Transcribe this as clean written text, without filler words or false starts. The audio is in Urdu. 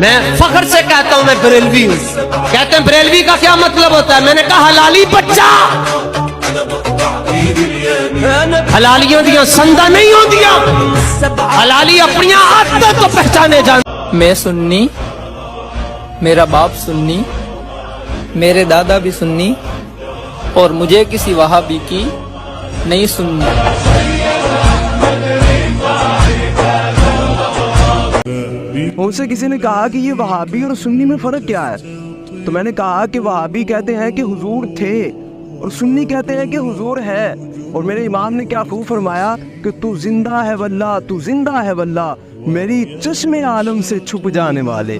میں فخر سے کہتا ہوں میں بریلوی ہوں. کہتے ہیں بریلوی کا کیا مطلب ہوتا ہے؟ میں نے کہا حلالی بچہ. حلالیوں دیاں سندہ نہیں ہوندیاں، حلالی اپنی عادت تو پہچانے جان. میں سنی، میرا باپ سنی، میرے دادا بھی سنی، اور مجھے کسی وہابی کی نہیں سننی. ان سے کسی نے کہا کہ یہ وہابی اور سنی میں فرق کیا ہے؟ تو میں نے کہا کہ وہابی کہتے ہیں کہ حضور تھے اور سنی کہتے ہیں کہ حضور ہے. اور میرے امام نے کیا خوب فرمایا کہ تو زندہ ہے واللہ، تو زندہ ہے واللہ، میری چشم عالم سے چھپ جانے والے.